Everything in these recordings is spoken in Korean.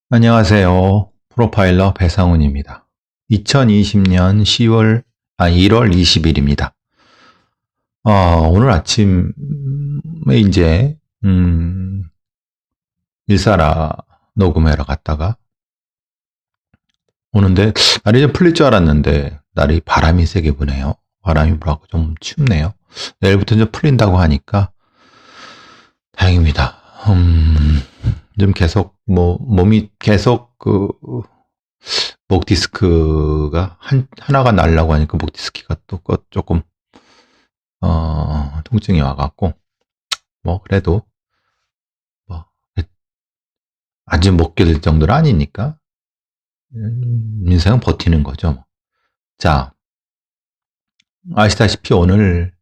안녕하세요. 프로파일러 배상훈입니다. 2020년 1월 20일입니다. 오늘 아침에 이제, 일사라 녹음하러 갔다가 오는데, 날이 좀 풀릴 줄 알았는데, 날이 바람이 세게 부네요. 바람이 불어서 좀 춥네요. 내일부터 좀 풀린다고 하니까 다행입니다. 좀 계속, 몸이 계속 목 디스크가 하나가 날라고 하니까 목 디스크가 또 조금, 통증이 와갖고, 그래도, 뭐, 아직 못 견딜 정도는 아니니까, 인생은 버티는 거죠. 자, 아시다시피 오늘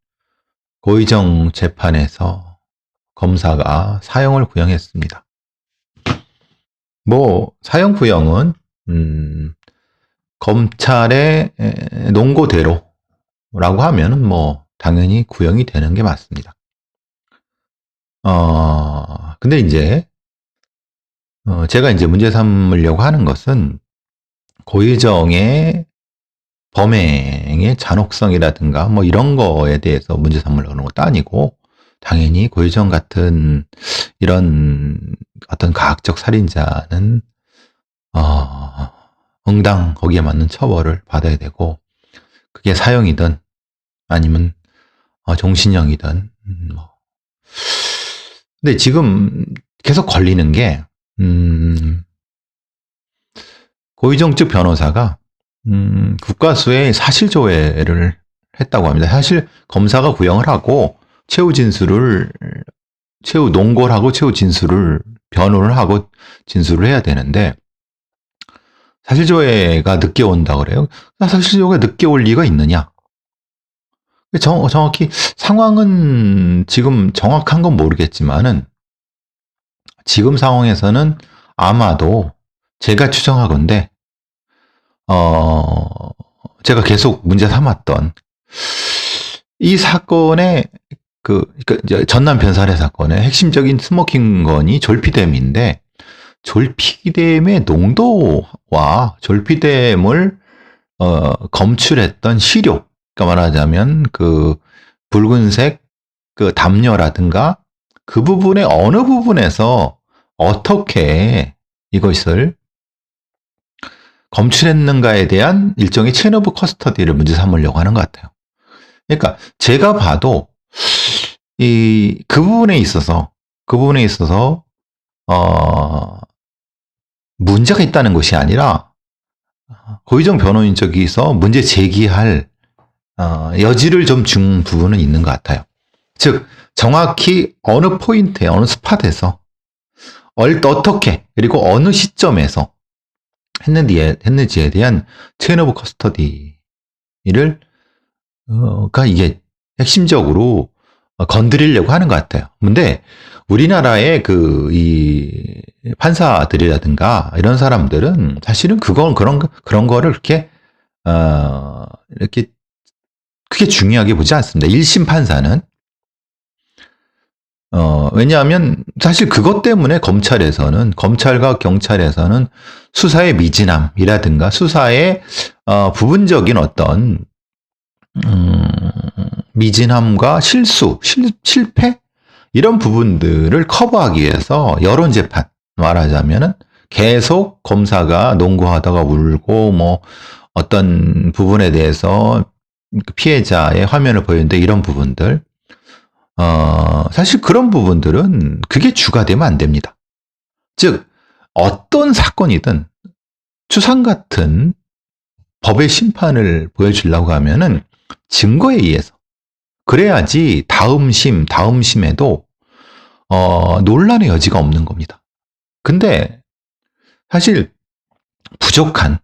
고의정 재판에서 검사가 사형을 구형했습니다. 사형 구형은, 검찰의 논고대로라고 하면은 당연히 구형이 되는 게 맞습니다. 근데 이제, 제가 이제 문제 삼으려고 하는 것은 고의정의 범행의 잔혹성이라든가 이런 거에 대해서 문제 삼으려고 하는 것도 아니고, 당연히 고의정 같은 이런 어떤 가학적 살인자는 응당 거기에 맞는 처벌을 받아야 되고, 그게 사형이든 아니면 종신형이든 근데 지금 계속 걸리는 게 고의정 측 변호사가 국과수에 사실조회를 했다고 합니다. 사실 검사가 구형을 하고 최후 논고를 하고 최후 진술을 변호를 하고 진술을 해야 되는데, 사실조회가 늦게 온다 그래요. 사실조회가 늦게 올 리가 있느냐? 정확히 상황은 지금 정확한 건 모르겠지만은, 지금 상황에서는 아마도 제가 추정하건대, 제가 계속 문제 삼았던 이 사건의 전남 변살해 사건의 핵심적인 스모킹건이 졸피뎀인데, 졸피뎀의 농도와 졸피뎀을 검출했던 시료, 그러니까 말하자면 붉은색 담요라든가 그 부분의 어느 부분에서 어떻게 이것을 검출했는가에 대한 일종의 체인 오브 커스터디를 문제 삼으려고 하는 것 같아요. 그러니까 제가 봐도 그 부분에 있어서 문제가 있다는 것이 아니라 고의정 변호인 쪽에서 문제 제기할 여지를 좀 준 부분은 있는 것 같아요. 즉, 정확히 어느 포인트에, 어느 스팟에서 어떻게, 그리고 어느 시점에서 했는지에 대한 체인 오브 커스터디를 이게 핵심적으로 건드리려고 하는 것 같아요. 근데 우리나라의 이 판사들이라든가 이런 사람들은 사실은 그런 거를 이렇게 크게 중요하게 보지 않습니다. 1심 판사는 왜냐하면 사실 그것 때문에 검찰과 경찰에서는 수사의 미진함이라든가 수사의 부분적인 어떤 미진함과 실패 이런 부분들을 커버하기 위해서 여론재판, 말하자면은 계속 검사가 논고하다가 울고 어떤 부분에 대해서 피해자의 화면을 보이는데, 이런 부분들 사실 그런 부분들은 그게 주가 되면 안 됩니다. 즉, 어떤 사건이든 추상 같은 법의 심판을 보여주려고 하면은 증거에 의해서, 그래야지 다음 심에도 논란의 여지가 없는 겁니다. 근데 사실 부족한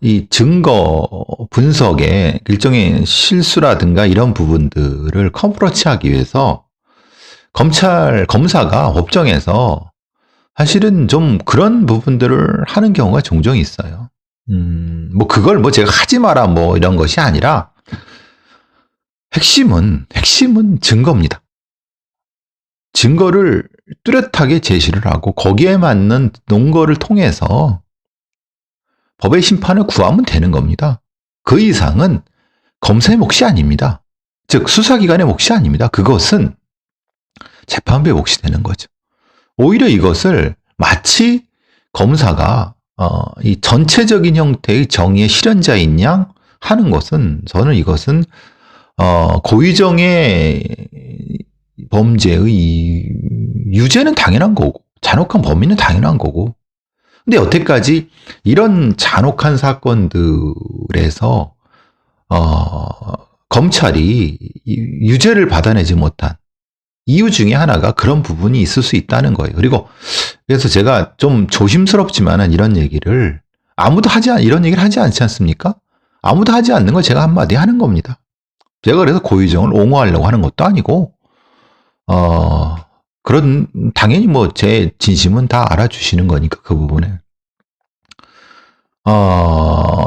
이 증거 분석의 일종의 실수라든가 이런 부분들을 커버치하기 위해서 검사가 법정에서 사실은 좀 그런 부분들을 하는 경우가 종종 있어요. 그걸 제가 하지 마라 이런 것이 아니라, 핵심은 증거입니다. 증거를 뚜렷하게 제시를 하고 거기에 맞는 논거를 통해서 법의 심판을 구하면 되는 겁니다. 그 이상은 검사의 몫이 아닙니다. 즉 수사기관의 몫이 아닙니다. 그것은 재판부의 몫이 되는 거죠. 오히려 이것을 마치 검사가 이 전체적인 형태의 정의의 실현자인 양 하는 것은 저는 이것은 고의정의 범죄의 유죄는 당연한 거고 잔혹한 범인은 당연한 거고 근데 여태까지 이런 잔혹한 사건들에서 검찰이 유죄를 받아내지 못한 이유 중에 하나가 그런 부분이 있을 수 있다는 거예요. 그리고 그래서 제가 좀 조심스럽지만은 이런 얘기를 이런 얘기를 하지 않지 않습니까? 아무도 하지 않는 걸 제가 한마디 하는 겁니다. 제가 그래서 고의정을 옹호하려고 하는 것도 아니고 당연히 뭐 제 진심은 다 알아주시는 거니까 그 부분에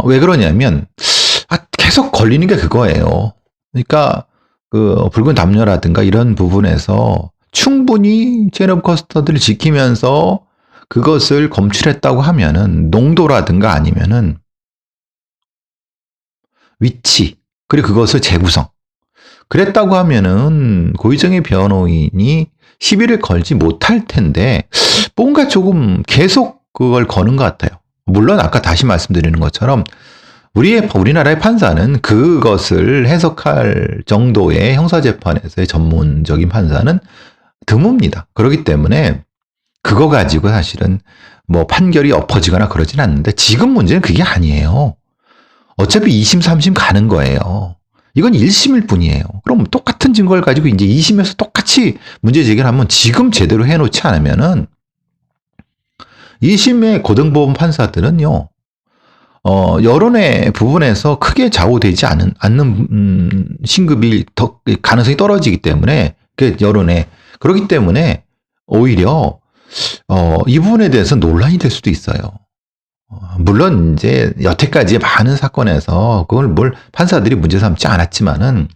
왜 그러냐면 계속 걸리는 게 그거예요. 그러니까 그 붉은 담요라든가 이런 부분에서 충분히 체인 오브 커스터디를 지키면서 그것을 검출했다고 하면은 농도라든가 아니면은 위치 그리고 그것을 재구성 그랬다고 하면은 고의정의 변호인이 시비를 걸지 못할 텐데 뭔가 조금 계속 그걸 거는 것 같아요. 물론 아까 다시 말씀드리는 것처럼 우리나라의 판사는 그것을 해석할 정도의 형사재판에서의 전문적인 판사는 드뭅니다. 그렇기 때문에 그거 가지고 사실은 뭐 판결이 엎어지거나 그러진 않는데 지금 문제는 그게 아니에요. 어차피 2심, 3심 가는 거예요. 이건 1심일 뿐이에요. 그럼 똑같은 증거를 가지고 이제 2심에서 똑같이 문제 제기를 하면 지금 제대로 해놓지 않으면은 2심의 고등법원 판사들은요, 여론의 부분에서 크게 좌우되지 않는 신급이 더 가능성이 떨어지기 때문에, 그 여론에. 그렇기 때문에 오히려, 이 부분에 대해서 논란이 될 수도 있어요. 물론 이제 여태까지의 많은 사건에서 그걸 판사들이 문제 삼지 않았지만은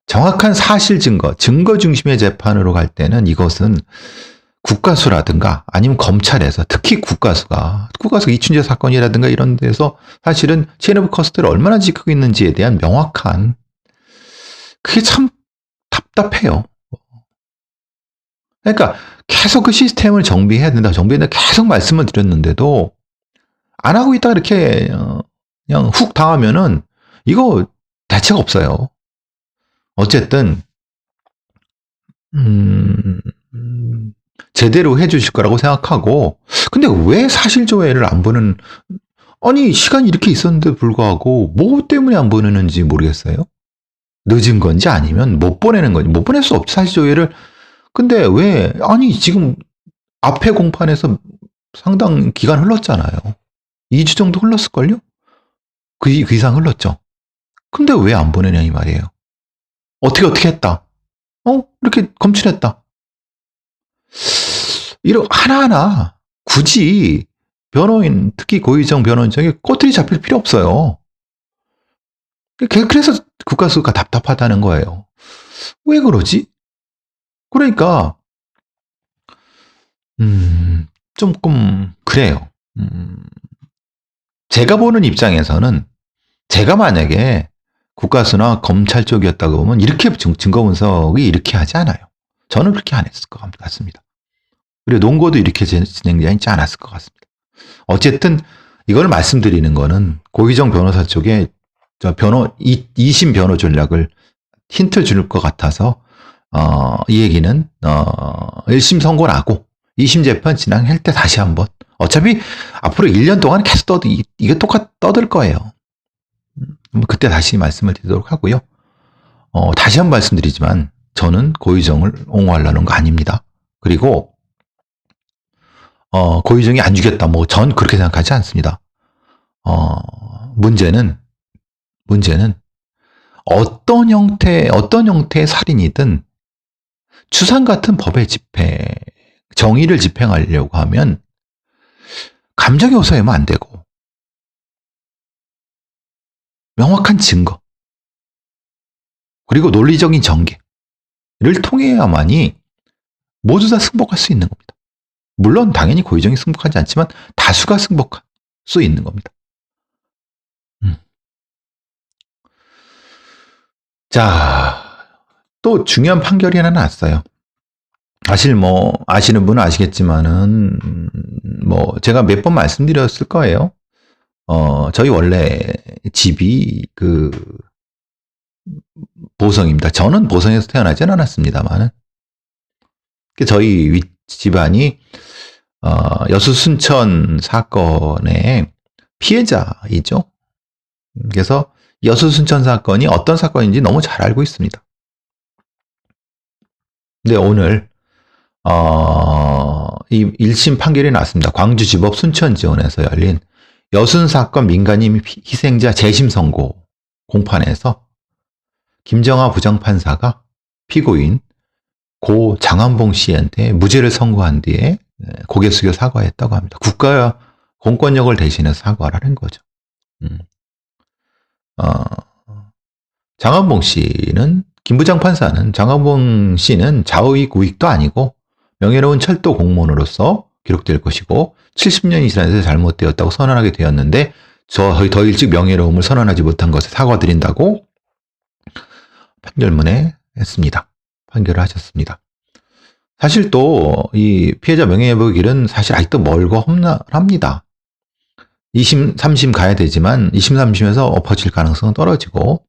정확한 사실 증거 중심의 재판으로 갈 때는 이것은 국가수라든가 아니면 검찰에서 특히 국가수가 이춘재 사건이라든가 이런 데서 사실은 체인 오브 커스터디를 얼마나 지키고 있는지에 대한 명확한 그게 참 답답해요. 그러니까 계속 그 시스템을 정비해야 된다. 계속 말씀을 드렸는데도 안 하고 있다가 이렇게 그냥 훅 당하면은 이거 대책 없어요. 어쨌든 제대로 해주실 거라고 생각하고 근데 왜 사실조회를 안 보는 아니 시간이 이렇게 있었는데 불구하고 뭐 때문에 안 보내는지 모르겠어요. 늦은 건지 아니면 못 보내는 건지 못 보낼 수 없지 사실조회를 근데 왜 아니 지금 앞에 공판에서 상당 기간 흘렀잖아요. 2주 정도 흘렀을걸요? 그 이상 흘렀죠. 근데 왜 안 보내냐 이 말이에요. 어떻게 했다. 이렇게 검출했다. 이런 하나하나 굳이 변호인 특히 고의정 변호인에게 꼬투리 잡힐 필요 없어요. 그래서 국가수가 답답하다는 거예요. 왜 그러지? 그러니까 조금 그래요. 제가 보는 입장에서는 제가 만약에 국가수나 검찰 쪽이었다고 보면 이렇게 증거 분석이 이렇게 하지 않아요. 저는 그렇게 안 했을 것 같습니다. 그리고 논거도 이렇게 진행되지 않았을 것 같습니다. 어쨌든 이걸 말씀드리는 거는 고의정 변호사 쪽에 2심 변호 전략을 힌트 줄 것 같아서 이 얘기는 1심 선고 나고 2심 재판 진행할 때 다시 한번 어차피 앞으로 1년 동안 계속 이게 떠들 거예요. 그때 다시 말씀을 드리도록 하고요. 다시 한번 말씀드리지만 저는 고의정을 옹호하려는 거 아닙니다. 그리고 고의정이 안 죽였다. 전 그렇게 생각하지 않습니다. 문제는 어떤 형태의 살인이든 추상 같은 법의 정의를 집행하려고 하면 감정이 호소하면 안 되고 명확한 증거 그리고 논리적인 전개를 통해야만이 모두 다 승복할 수 있는 겁니다. 물론 당연히 고의정이 승복하지 않지만 다수가 승복할 수 있는 겁니다. 자, 또 중요한 판결이 하나 났어요. 사실 뭐 아시는 분은 아시겠지만은 뭐 제가 몇 번 말씀드렸을 거예요. 저희 원래 집이 그 보성입니다. 저는 보성에서 태어나진 않았습니다만은 저희 집안이 여수 순천 사건의 피해자이죠. 그래서 여수 순천 사건이 어떤 사건인지 너무 잘 알고 있습니다. 근데 오늘 이 1심 판결이 났습니다. 광주지법 순천지원에서 열린 여순 사건 민간인 희생자 재심 선고 공판에서 김정아 부장판사가 피고인 고 장한봉 씨한테 무죄를 선고한 뒤에 고개 숙여 사과했다고 합니다. 국가와 공권력을 대신해서 사과를 한 거죠. 장한봉 씨는 김 부장판사는 장한봉 씨는 자의익 우익도 아니고 명예로운 철도 공무원으로서 기록될 것이고 70년이 지나서 잘못되었다고 선언하게 되었는데 더 일찍 명예로움을 선언하지 못한 것에 사과드린다고 판결문에 했습니다. 판결을 하셨습니다. 사실 또 이 피해자 명예회복 일은 사실 아직도 멀고 험난합니다. 2심, 3심 가야 되지만 2심, 3심에서 엎어질 가능성은 떨어지고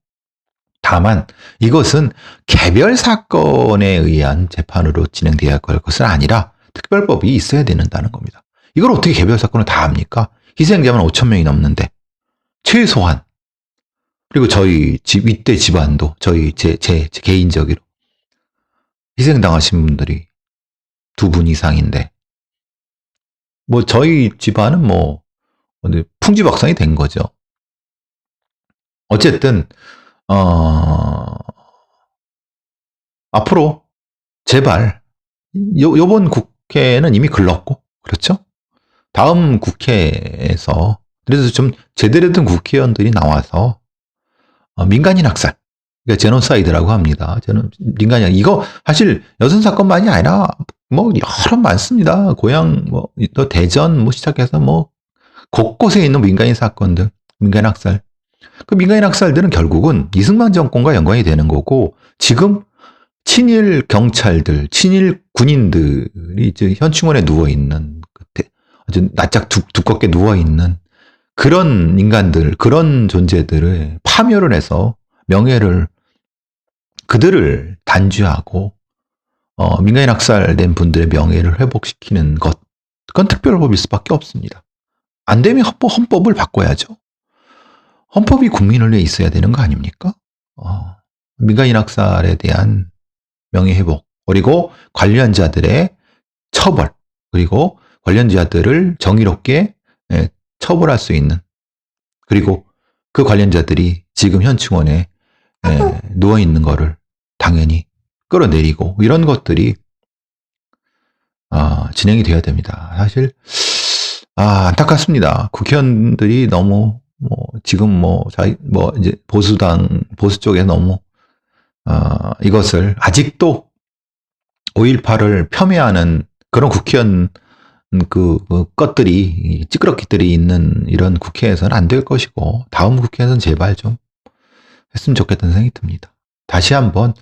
다만 이것은 개별 사건에 의한 재판으로 진행되어야 할 것은 아니라 특별법이 있어야 된다는 겁니다. 이걸 어떻게 개별 사건을 다 합니까? 희생자만 5,000명이 넘는데 최소한 그리고 저희 윗대 집안도 저희 제 개인적으로 희생당하신 분들이 2분 이상인데 뭐 저희 집안은 뭐 풍지박산이 된 거죠. 어쨌든 앞으로 제발 요번 국회는 이미 글렀고 그렇죠? 다음 국회에서 그래서 좀 제대로 된 국회의원들이 나와서 민간인 학살, 그러니까 제노사이드라고 합니다. 저는 민간인 이거 사실 여순 사건만이 아니라 뭐 여러 많습니다. 고향 뭐 또 대전 뭐 시작해서 뭐 곳곳에 있는 민간인 사건들, 민간인 학살. 그 민간인 학살들은 결국은 이승만 정권과 연관이 되는 거고 지금 친일 경찰들, 친일 군인들이 이제 현충원에 누워 있는 아주 낯짝 두껍게 누워 있는 그런 인간들, 그런 존재들을 파멸을 해서 명예를 그들을 단죄하고 민간인 학살된 분들의 명예를 회복시키는 것, 그건 특별법일 수밖에 없습니다. 안 되면 헌법을 바꿔야죠. 헌법이 국민을 위해 있어야 되는 거 아닙니까? 민간인 학살에 대한 명예회복, 그리고 관련자들의 처벌, 그리고 관련자들을 정의롭게 처벌할 수 있는, 그리고 그 관련자들이 지금 현충원에 누워있는 거를 당연히 끌어내리고 이런 것들이 진행이 되어야 됩니다. 사실 안타깝습니다. 국회의원들이 너무 지금 이제 보수 쪽에 너무 이것을 아직도 5.18을 폄훼하는 그런 국회의원 것들이 찌끄러기들이 있는 이런 국회에서는 안 될 것이고 다음 국회에서는 제발 좀 했으면 좋겠다는 생각이 듭니다. 다시 한번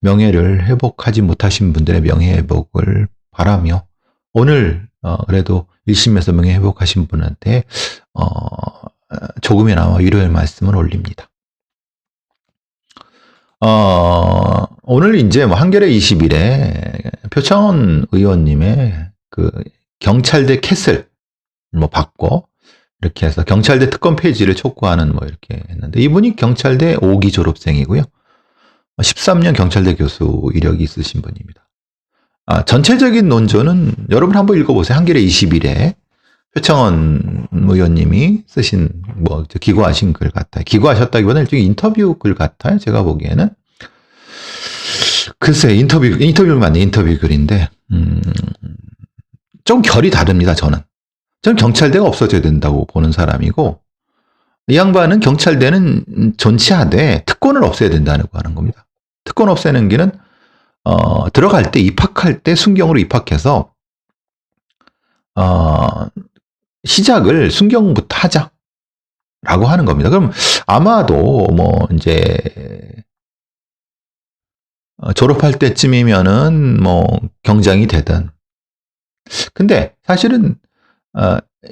명예를 회복하지 못하신 분들의 명예 회복을 바라며 오늘 그래도 1심에서 명예 회복하신 분한테 조금이나마 위로의 말씀을 올립니다. 오늘 이제 한겨레 21에 표창원 의원님의 그 경찰대 캐슬 받고 이렇게 해서 경찰대 특검 폐지를 촉구하는 이렇게 했는데 이분이 경찰대 5기 졸업생이고요. 13년 경찰대 교수 이력이 있으신 분입니다. 전체적인 논조는 여러분 한번 읽어보세요. 한겨레 21에 표창원 의원님이 쓰신 기고하신 글 같아요. 기고하셨다기보다는 일종의 인터뷰 글 같아요. 제가 보기에는. 글쎄 인터뷰 맞네. 인터뷰 글인데 좀 결이 다릅니다. 저는 경찰대가 없어져야 된다고 보는 사람이고 이 양반은 경찰대는 존치하되 특권을 없애야 된다고 하는 겁니다. 특권 없애는 길은 들어갈 때 입학할 때 순경으로 입학해서 시작을 순경부터 하자라고 하는 겁니다. 그럼 아마도 뭐 이제 졸업할 때쯤이면은 뭐 경장이 되든. 근데 사실은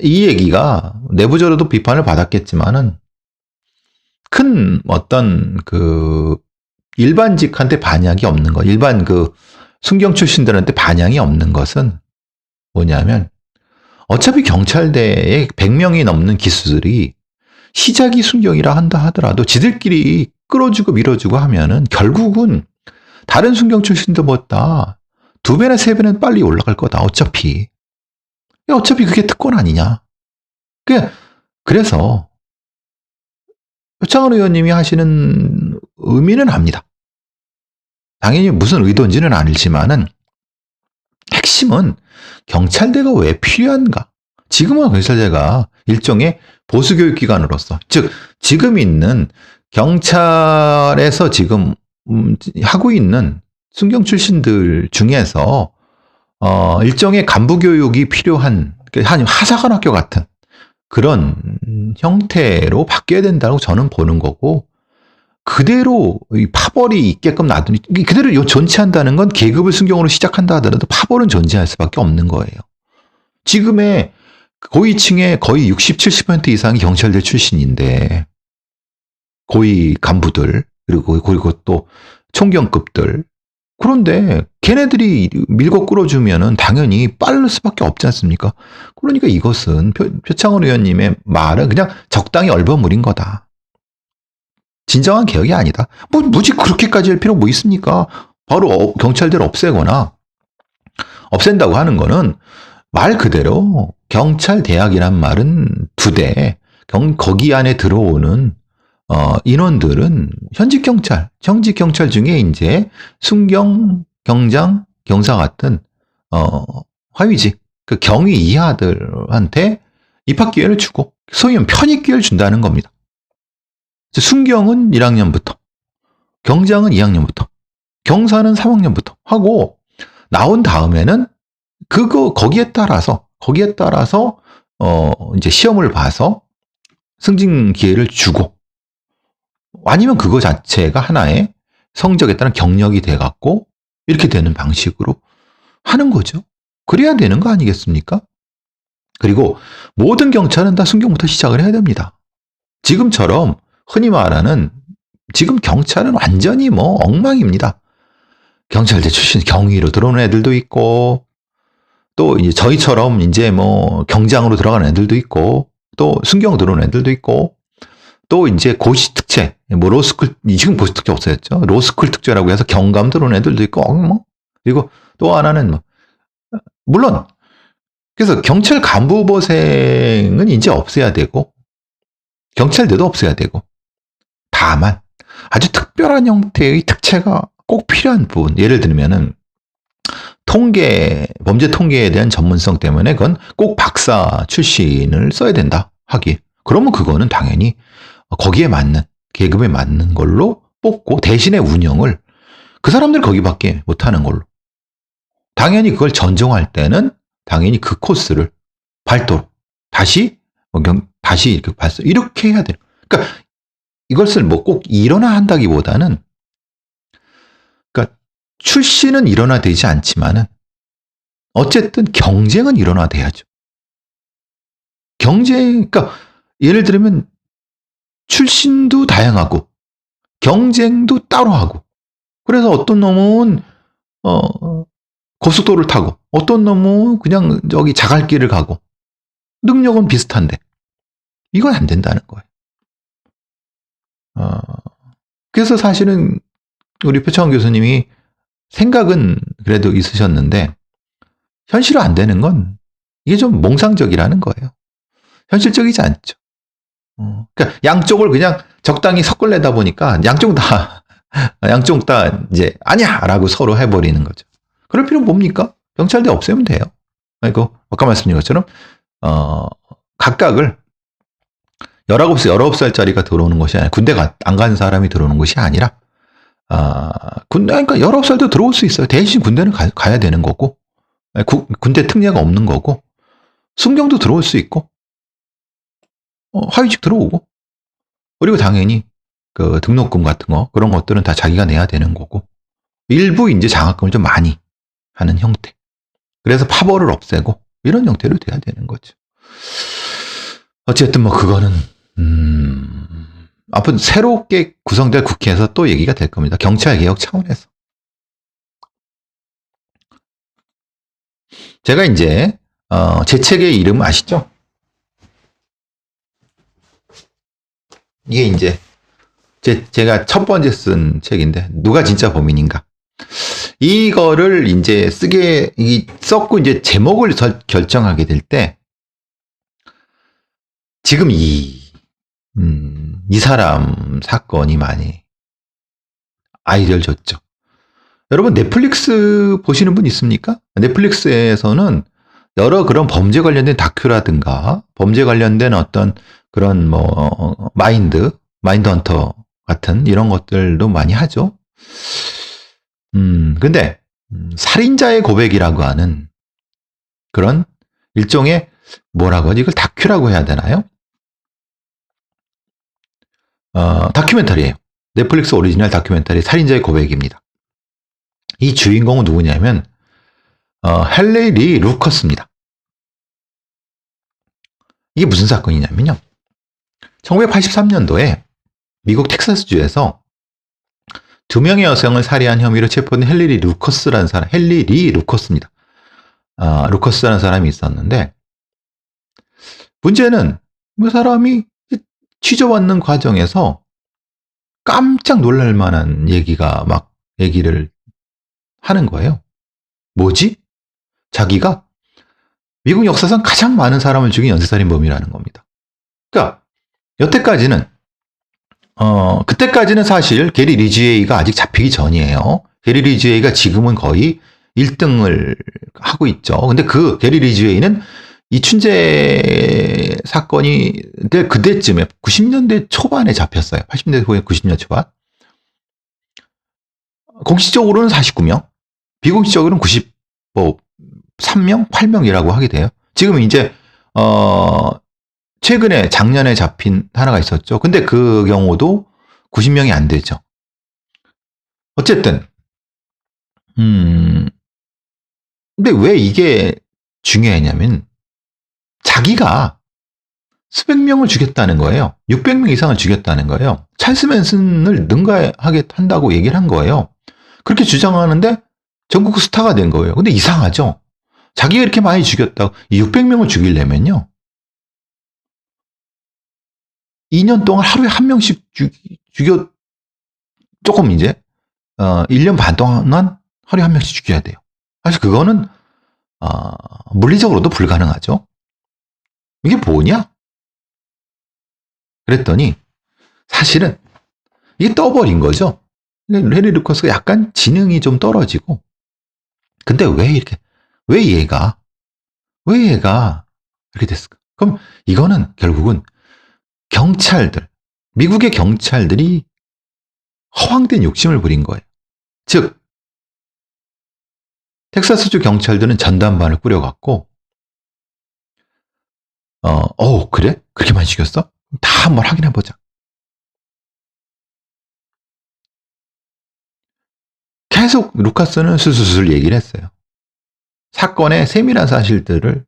이 얘기가 내부적으로도 비판을 받았겠지만은 큰 어떤 그 일반직한테 반향이 없는 것, 일반 그 순경 출신들한테 반향이 없는 것은 뭐냐면 어차피 경찰대에 100명이 넘는 기수들이 시작이 순경이라 한다 하더라도 지들끼리 끌어주고 밀어주고 하면은 결국은 다른 순경 출신들보다 2배나 3배는 빨리 올라갈 거다. 어차피 그게 특권 아니냐. 그래서 표창원 의원님이 하시는 의미는 압니다. 당연히 무슨 의도인지는 알지만은 핵심은 경찰대가 왜 필요한가? 지금은 경찰대가 일종의 보수교육기관으로서, 즉 지금 있는 경찰에서 지금 하고 있는 순경 출신들 중에서 일종의 간부교육이 필요한 한 하사관학교 같은 그런 형태로 바뀌어야 된다고 저는 보는 거고, 그대로 파벌이 있게끔 놔두니 그대로 존치한다는 건 계급을 순경으로 시작한다 하더라도 파벌은 존재할 수밖에 없는 거예요. 지금의 고위층의 거의 60, 70% 이상이 경찰대 출신인데 고위 간부들 그리고 또 총경급들, 그런데 걔네들이 밀고 끌어주면은 당연히 빠를 수밖에 없지 않습니까? 그러니까 이것은 표창원 의원님의 말은 그냥 적당히 얼버무린 거다. 진정한 개혁이 아니다. 뭐 무지 그렇게까지 할 필요 뭐 있습니까? 바로 경찰대를 없앤다고 하는 거는 말 그대로 경찰대학이란 말은 2대, 거기 안에 들어오는 인원들은 현직 경찰 중에 이제 순경, 경장, 경사 같은 화위직, 그 경위 이하들한테 입학 기회를 주고 소위 편입 기회를 준다는 겁니다. 순경은 1학년부터, 경장은 2학년부터, 경사는 3학년부터 하고 나온 다음에는 거기에 따라서 이제 시험을 봐서 승진 기회를 주고, 아니면 그거 자체가 하나의 성적에 따른 경력이 돼갖고 이렇게 되는 방식으로 하는 거죠. 그래야 되는 거 아니겠습니까? 그리고 모든 경찰은 다 순경부터 시작을 해야 됩니다. 지금처럼 흔히 말하는 지금 경찰은 완전히 뭐 엉망입니다. 경찰대 출신 경위로 들어오는 애들도 있고, 또 이제 저희처럼 이제 뭐 경장으로 들어가는 애들도 있고, 또 순경 들어오는 애들도 있고, 또 이제 고시 특채, 뭐 로스쿨, 지금 고시 특채 없어졌죠. 로스쿨 특채라고 해서 경감 들어오는 애들도 있고, 뭐. 그리고 또 하나는 뭐, 물론, 그래서 경찰 간부 보생은 이제 없애야 되고, 경찰대도 없애야 되고, 다만 아주 특별한 형태의 특채가 꼭 필요한 부분, 예를 들면은 범죄 통계에 대한 전문성 때문에 그건 꼭 박사 출신을 써야 된다 하기. 그러면 그거는 당연히 거기에 맞는, 계급에 맞는 걸로 뽑고 대신에 운영을 그 사람들 거기밖에 못하는 걸로. 당연히 그걸 전종할 때는 당연히 그 코스를 발도록 다시 이렇게 해야 돼요. 그러니까 이것을 뭐 꼭 일어나 한다기보다는, 그러니까 출신은 일어나되지 않지만은 어쨌든 경쟁은 일어나돼야죠. 그러니까 예를 들면 출신도 다양하고 경쟁도 따로 하고, 그래서 어떤 놈은 고속도로를 타고 어떤 놈은 그냥 저기 자갈길을 가고 능력은 비슷한데 이건 안 된다는 거예요. 그래서 사실은 우리 표창원 교수님이 생각은 그래도 있으셨는데 현실화 안 되는 건 이게 좀 몽상적이라는 거예요. 현실적이지 않죠. 그러니까 양쪽을 그냥 적당히 섞을내다 보니까 양쪽 다 이제 아니야라고 서로 해버리는 거죠. 그럴 필요는 뭡니까? 경찰대 없애면 돼요. 그리고 아까 말씀드린 것처럼 각각을 19살짜리가 들어오는 것이 아니라, 군대 안 간 사람이 들어오는 것이 아니라 그러니까 19살도 들어올 수 있어요. 대신 군대는 가야 되는 거고, 군대 특례가 없는 거고, 순경도 들어올 수 있고, 하위직 들어오고, 그리고 당연히 그 등록금 같은 거, 그런 것들은 다 자기가 내야 되는 거고, 일부 이제 장학금을 좀 많이 하는 형태. 그래서 파벌을 없애고, 이런 형태로 돼야 되는 거죠. 어쨌든 뭐 그거는 앞으로 새롭게 구성될 국회에서 또 얘기가 될 겁니다. 경찰 개혁 차원에서. 제가 이제 제 책의 이름 아시죠? 이게 이제 제가 첫 번째 쓴 책인데 누가 진짜 범인인가? 이거를 이제 썼고 이제 제목을 결정하게 될 때 지금 이 사람 사건이 많이 아이디어를 줬죠. 여러분 넷플릭스 보시는 분 있습니까? 넷플릭스에서는 여러 그런 범죄 관련된 다큐라든가 범죄 관련된 어떤 그런 뭐 마인드 헌터 같은 이런 것들도 많이 하죠. 근데 살인자의 고백이라고 하는 그런 일종의 뭐라고 하지? 이걸 다큐라고 해야 되나요? 다큐멘터리예요. 넷플릭스 오리지널 다큐멘터리 살인자의 고백입니다. 이 주인공은 누구냐면 헨리 리 루커스입니다. 이게 무슨 사건이냐면요. 1983년도에 미국 텍사스주에서 2명의 여성을 살해한 혐의로 체포된 헨리 리 루커스라는 사람, 헨리 리 루커스입니다. 루커스라는 사람이 있었는데 문제는 그 사람이 취조받는 과정에서 깜짝 놀랄 만한 얘기를 하는 거예요. 뭐지? 자기가 미국 역사상 가장 많은 사람을 죽인 연쇄살인범이라는 겁니다. 그러니까 여태까지는 그때까지는 사실 게리 리지에이가 아직 잡히기 전이에요. 게리 리지에이가 지금은 거의 1등을 하고 있죠. 근데 그 게리 리지에이는 이 춘재 사건이 그때쯤에 90년대 초반에 잡혔어요. 80년대 후에 90년 초반. 공식적으로는 49명, 비공식적으로는 93명, 8명이라고 하게 돼요. 지금 이제 최근에 작년에 잡힌 하나가 있었죠. 근데 그 경우도 90명이 안 되죠. 어쨌든 근데 왜 이게 중요했냐면 자기가 수백 명을 죽였다는 거예요. 600명 이상을 죽였다는 거예요. 찰스 맨슨을 능가하게 한다고 얘기를 한 거예요. 그렇게 주장하는데 전국 스타가 된 거예요. 근데 이상하죠? 자기가 이렇게 많이 죽였다고 600명을 죽이려면요. 2년 동안 하루에 한 명씩 죽여 조금 이제 1년 반 동안 하루에 한 명씩 죽여야 돼요. 사실 그거는 물리적으로도 불가능하죠. 이게 뭐냐? 그랬더니 사실은 이게 떠버린 거죠. 헨리 루커스가 약간 지능이 좀 떨어지고 근데 왜 얘가 이렇게 됐을까? 그럼 이거는 결국은 미국의 경찰들이 허황된 욕심을 부린 거예요. 즉 텍사스주 경찰들은 전담반을 꾸려갖고 그래? 그렇게 많이 죽였어? 다 한번 확인해보자. 계속 루카스는 수수술 얘기를 했어요. 사건의 세밀한 사실들을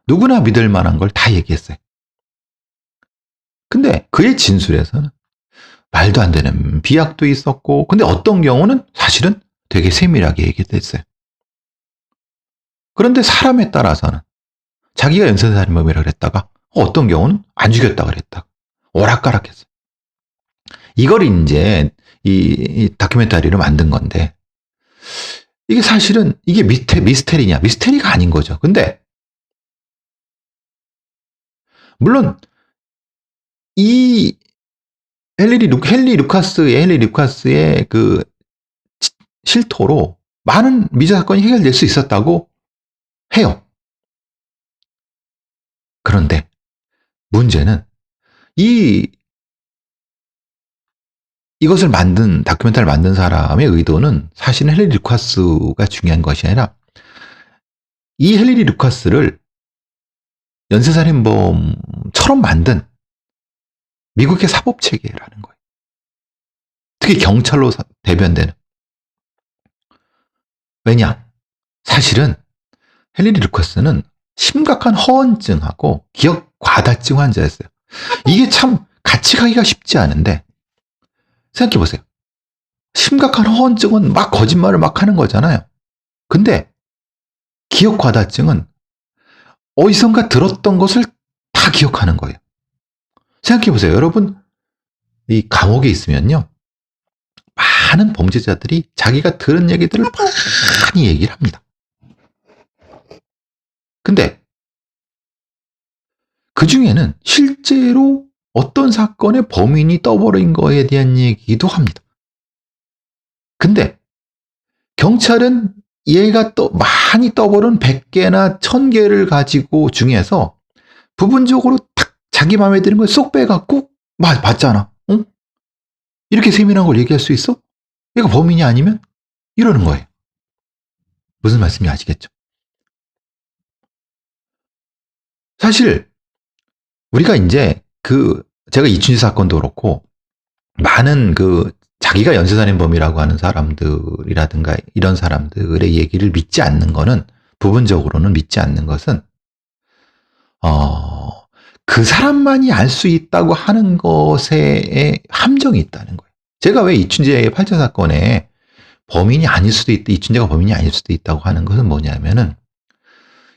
누구나 믿을 만한 걸 다 얘기했어요. 근데 그의 진술에서는 말도 안 되는 비약도 있었고 근데 어떤 경우는 사실은 되게 세밀하게 얘기했어요. 그런데 사람에 따라서는 자기가 연쇄살인범이라고 그랬다가 어떤 경우는 안 죽였다 그랬다. 오락가락했어요. 이걸 이제 이 다큐멘터리를 만든 건데 이게 사실은 이게 미스테리냐? 미스테리가 아닌 거죠. 근데 물론 이 헨리 루카스의 그 실토로 많은 미제 사건이 해결될 수 있었다고 해요. 그런데 문제는 이 이것을 다큐멘터리를 만든 사람의 의도는 사실은 헨리 루카스가 중요한 것이 아니라 이 헨리 루카스를 연쇄살인범처럼 만든 미국의 사법체계라는 거예요. 특히 경찰로 대변되는. 왜냐? 사실은 헨리 루카스는 심각한 허언증하고 기억 과다증 환자였어요. 이게 참 같이 가기가 쉽지 않은데 생각해 보세요. 심각한 허언증은 막 거짓말을 막 하는 거잖아요. 근데 기억 과다증은 어디선가 들었던 것을 다 기억하는 거예요. 생각해 보세요. 여러분, 이 감옥에 있으면요. 많은 범죄자들이 자기가 들은 얘기들을 많이 얘기를 합니다. 근데 그 중에는 실제로 어떤 사건의 범인이 떠버린 거에 대한 얘기도 합니다. 근데 경찰은 얘가 많이 떠버린 100개나 1000개를 가지고 중에서 부분적으로 딱 자기 마음에 드는 걸 쏙 빼갖고 맞잖아. 응? 이렇게 세밀한 걸 얘기할 수 있어? 얘가 범인이 아니면? 이러는 거예요. 무슨 말씀인지 아시겠죠? 사실 우리가 이제 제가 이춘지 사건도 그렇고 많은 자기가 연쇄살인범이라고 하는 사람들이라든가 이런 사람들의 얘기를 믿지 않는 거는 부분적으로는 믿지 않는 것은 그 사람만이 알 수 있다고 하는 것에 함정이 있다는 거예요. 제가 왜 이춘재의 8차 사건에 범인이 아닐 수도 있다, 이춘재가 범인이 아닐 수도 있다고 하는 것은 뭐냐면은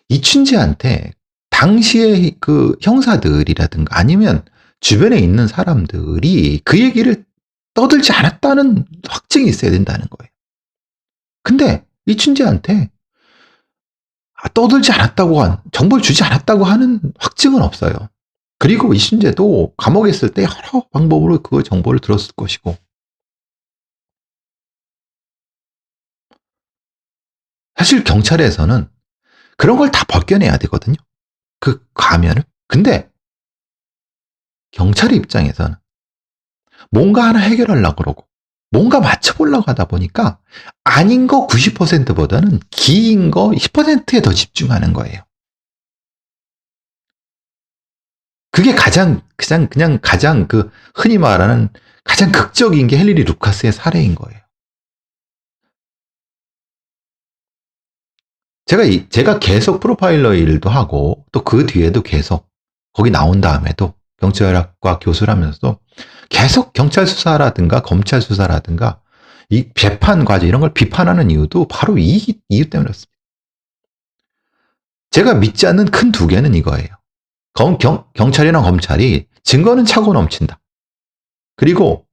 이춘재한테 당시의 그 형사들이라든가 아니면 주변에 있는 사람들이 그 얘기를 떠들지 않았다는 확증이 있어야 된다는 거예요. 근데 이춘재한테 떠들지 않았다고 정보를 주지 않았다고 하는 확증은 없어요. 그리고 이춘재도 감옥에 있을 때 여러 방법으로 그 정보를 들었을 것이고 사실 경찰에서는 그런 걸 다 벗겨내야 되거든요. 그 가면을. 근데 경찰의 입장에서는 뭔가 하나 해결하려고 그러고 뭔가 맞춰보려고 하다 보니까 아닌 거 90%보다는 기인 거 10%에 더 집중하는 거예요. 그게 가장 흔히 말하는 가장 극적인 게 헨리 루카스의 사례인 거예요. 제가 계속 프로파일러 일도 하고 또 그 뒤에도 계속 거기 나온 다음에도 경찰학과 교수를 하면서도 계속 경찰 수사라든가 검찰 수사라든가 이 재판 과제 이런 걸 비판하는 이유도 바로 이 이유 때문이었습니다. 제가 믿지 않는 큰 두 개는 이거예요. 경찰이나 검찰이 증거는 차고 넘친다. 그리고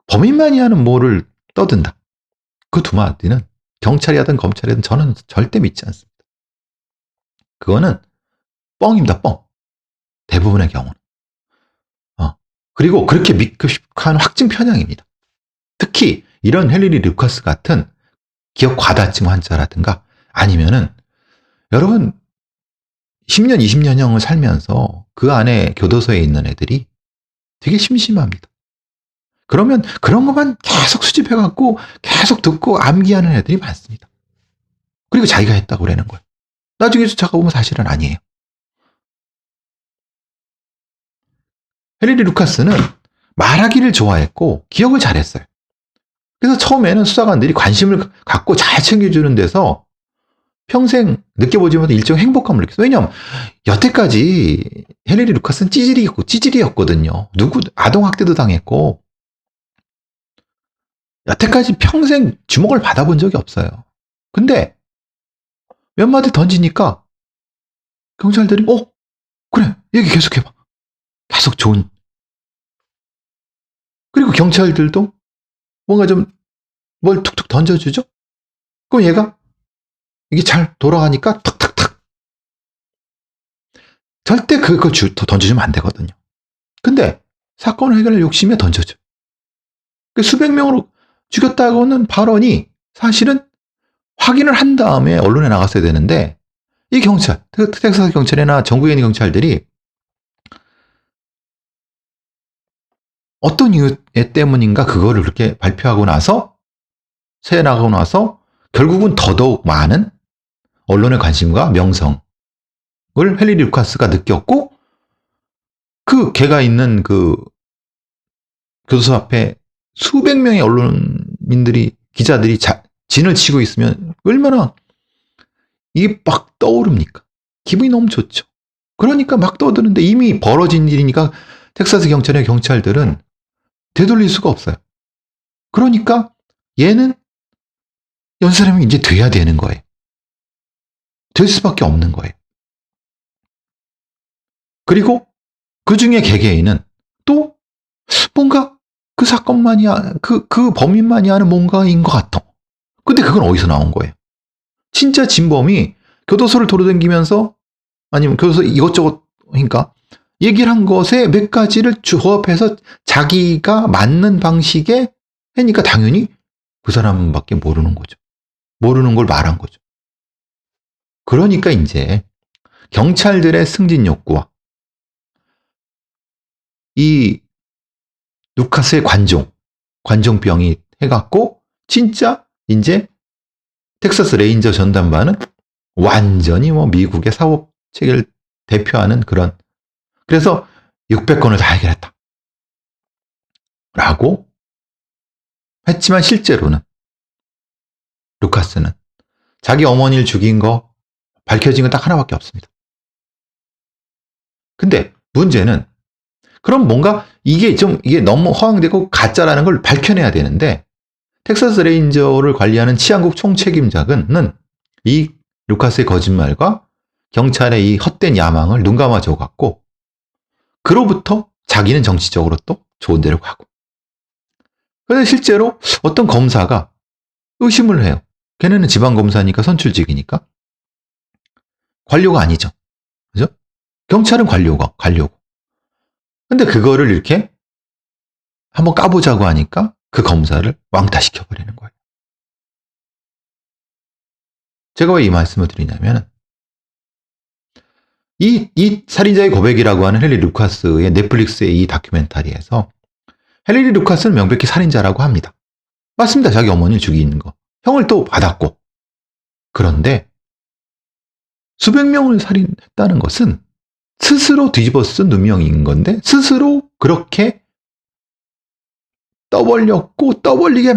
범인만이 하는 뭐를 떠든다. 그 두 마디는 경찰이든 검찰이든 저는 절대 믿지 않습니다. 그거는 뻥입니다. 뻥. 대부분의 경우는. 그리고 그렇게 믿급한 확증 편향입니다. 특히 이런 헨리 루카스 같은 기억 과다증 환자라든가 아니면은 여러분 10년, 20년형을 살면서 그 안에 교도소에 있는 애들이 되게 심심합니다. 그러면 그런 것만 계속 수집해갖고 계속 듣고 암기하는 애들이 많습니다. 그리고 자기가 했다고 그러는 거예요. 나중에 쫓아가보면 사실은 아니에요. 헨리 루카스는 말하기를 좋아했고 기억을 잘했어요. 그래서 처음에는 수사관들이 관심을 갖고 잘 챙겨주는 데서 평생 느껴보지 못한 일종의 행복감을 느꼈어요. 왜냐하면 여태까지 헨리 루카스는 찌질이었거든요. 아동학대도 당했고 여태까지 평생 주목을 받아본 적이 없어요. 근데 몇 마디 던지니까 경찰들이 그래 얘기 계속해봐. 계속 좋은. 그리고 경찰들도 뭔가 좀 뭘 툭툭 던져주죠. 그럼 얘가 이게 잘 돌아가니까 탁탁탁. 절대 그걸 던져주면 안 되거든요. 근데 사건을 해결할 욕심에 던져줘. 수백 명으로 죽였다고는 발언이 사실은 확인을 한 다음에 언론에 나갔어야 되는데 이 경찰, 텍사스 경찰이나 전국에 있는 경찰들이 어떤 이유 때문인가 그거를 그렇게 발표하고 나서 새해 나가고 나서 결국은 더더욱 많은 언론의 관심과 명성을 헨리 루카스가 느꼈고 그 걔가 있는 그 교도소 앞에 수백 명의 언론민들이 기자들이 진을 치고 있으면 얼마나 이게 막 떠오릅니까? 기분이 너무 좋죠. 그러니까 막 떠드는데 이미 벌어진 일이니까 텍사스 경찰의 경찰들은 되돌릴 수가 없어요. 그러니까 얘는 연쇄살인이 이제 돼야 되는 거예요. 될 수밖에 없는 거예요. 그리고 그 중에 개개인은 또 뭔가 그 사건만이, 그 범인만이 하는 뭔가인 것 같아. 근데 그건 어디서 나온 거예요? 진짜 진범이 교도소를 돌아다니면서 아니면 교도소 이것저것 그러니까 얘기를 한 것에 몇 가지를 조합해서 자기가 맞는 방식에 하니까 당연히 그 사람밖에 모르는 거죠. 모르는 걸 말한 거죠. 그러니까 이제 경찰들의 승진 욕구와 이 루카스의 관종병이 해갖고 진짜 이제 텍사스 레인저 전담반은 완전히 뭐 미국의 사법 체계를 대표하는 그런 그래서 600건을 다 해결했다. 라고 했지만 실제로는 루카스는 자기 어머니를 죽인 거 밝혀진 건 딱 하나밖에 없습니다. 근데 문제는 그럼 뭔가 이게 너무 허황되고 가짜라는 걸 밝혀내야 되는데 텍사스 레인저를 관리하는 치안국 총책임자는 이 루카스의 거짓말과 경찰의 이 헛된 야망을 눈 감아줘 갖고 그로부터 자기는 정치적으로 또 좋은 데로 가고 그런데 실제로 어떤 검사가 의심을 해요. 걔네는 지방검사니까 선출직이니까 관료가 아니죠. 그죠? 경찰은 관료고. 근데 그거를 이렇게 한번 까보자고 하니까 그 검사를 왕따시켜버리는 거예요. 제가 왜 이 말씀을 드리냐면 이 살인자의 고백이라고 하는 헨리 루카스의 넷플릭스의 이 다큐멘터리에서 헨리 루카스는 명백히 살인자라고 합니다. 맞습니다. 자기 어머니를 죽이는 거. 형을 또 받았고. 그런데 수백 명을 살인했다는 것은 스스로 뒤집어 쓴 누명인 건데 스스로 그렇게 떠벌렸고 떠벌리게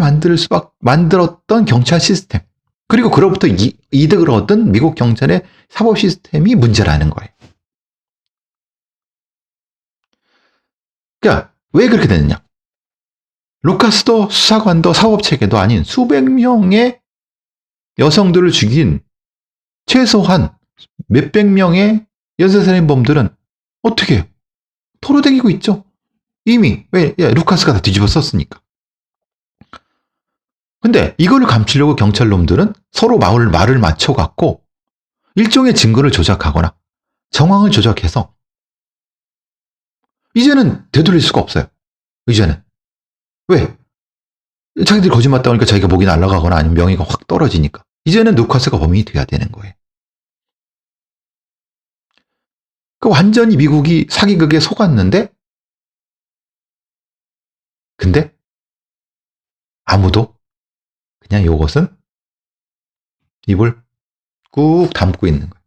만들었던 경찰 시스템 그리고 그로부터 이득을 얻은 미국 경찰의 사법 시스템이 문제라는 거예요. 그러니까 왜 그렇게 됐느냐? 루카스도 수사관도 사법체계도 아닌 수백 명의 여성들을 죽인 최소한 몇백 명의 연쇄살인범들은 어떻게 해요? 토로다니고 있죠. 이미 왜 루카스가 다 뒤집어 썼으니까. 근데 이거를 감추려고 경찰놈들은 서로 말을 맞춰갖고 일종의 증거를 조작하거나 정황을 조작해서 이제는 되돌릴 수가 없어요. 이제는. 왜? 자기들이 거짓말 따오니까 자기가 목이 날아가거나 아니면 명예가 확 떨어지니까. 이제는 루카스가 범인이 돼야 되는 거예요. 그 완전히 미국이 사기극에 속았는데 근데 아무도 그냥 요것은 입을 꾹 담고 있는 거예요.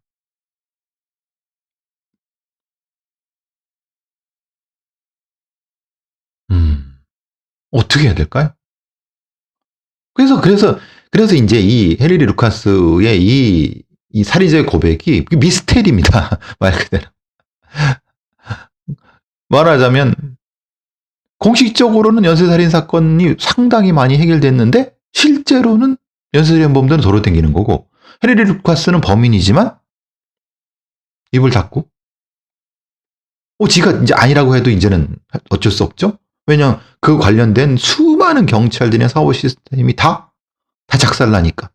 어떻게 해야 될까요? 그래서 이제 이 헨리 루카스의 이 살인자의 고백이 미스테리입니다. 말 그대로. 말하자면 공식적으로는 연쇄살인 사건이 상당히 많이 해결됐는데 실제로는 연쇄살인범들은 도로다니는 거고 헨리 루카스는 범인이지만 입을 닫고 지가 이제 아니라고 해도 이제는 어쩔 수 없죠. 왜냐하면 그 관련된 수많은 경찰들의 사법 시스템이 다 작살나니까.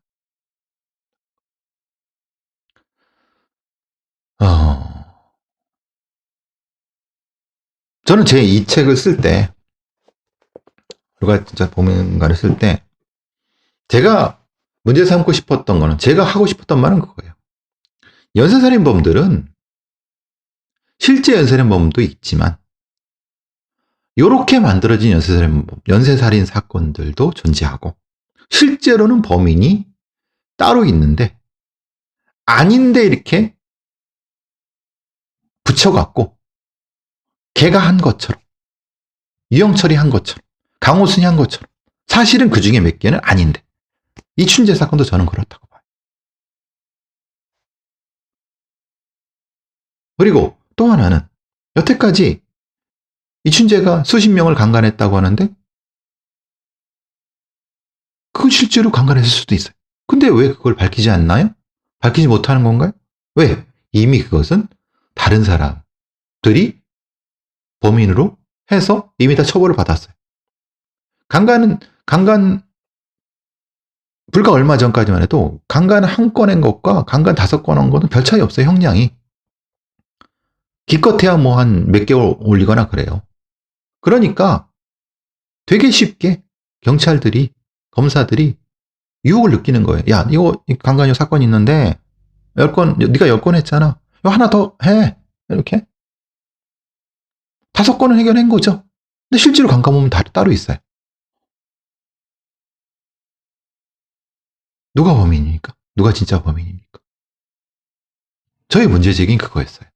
저는 제 이 책을 쓸 때, 누가 진짜 범인가를 쓸 때, 제가 문제 삼고 싶었던 거는, 제가 하고 싶었던 말은 그거예요. 연쇄살인범들은 실제 연쇄살인범도 있지만, 요렇게 만들어진 연쇄살인 사건들도 존재하고, 실제로는 범인이 따로 있는데 아닌데 이렇게 붙여갖고 걔가 한 것처럼, 유영철이 한 것처럼, 강호순이 한 것처럼, 사실은 그 중에 몇 개는 아닌데. 이춘재 사건도 저는 그렇다고 봐요. 그리고 또 하나는, 여태까지 이춘재가 수십 명을 강간했다고 하는데 그건 실제로 강간했을 수도 있어요. 근데 왜 그걸 밝히지 않나요? 밝히지 못하는 건가요? 왜? 이미 그것은 다른 사람들이 범인으로 해서 이미 다 처벌을 받았어요. 강간 불과 얼마 전까지만 해도 강간 한 건인 것과 강간 5건 한 것은 별 차이 없어요, 형량이. 기껏해야 뭐 한 몇 개월 올리거나 그래요. 그러니까 되게 쉽게 경찰들이, 검사들이 유혹을 느끼는 거예요. 야, 이거 강간요 사건 있는데 10건, 네가 10건 했잖아. 이거 하나 더 해. 이렇게. 5건은 해결한 거죠. 근데 실제로 강간 보면 따로 있어요. 누가 범인입니까? 누가 진짜 범인입니까? 저의 문제 제기는 그거였어요.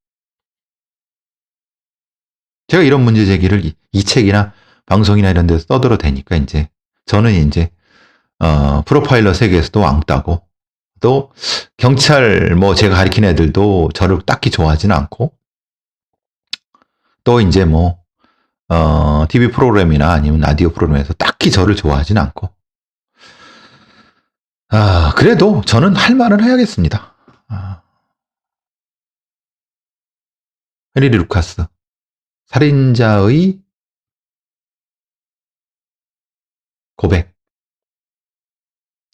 제가 이런 문제 제기를 이 책이나 방송이나 이런 데서 떠들어 대니까 이제 저는 이제 프로파일러 세계에서도 왕따고, 또 경찰 뭐 제가 가리킨 애들도 저를 딱히 좋아하지는 않고, 또 이제 뭐 TV 프로그램이나 아니면 라디오 프로그램에서 딱히 저를 좋아하지는 않고, 그래도 저는 할 말은 해야겠습니다. 헤न리 루카스, 살인자의 고백.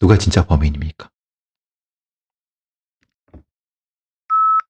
누가 진짜 범인입니까?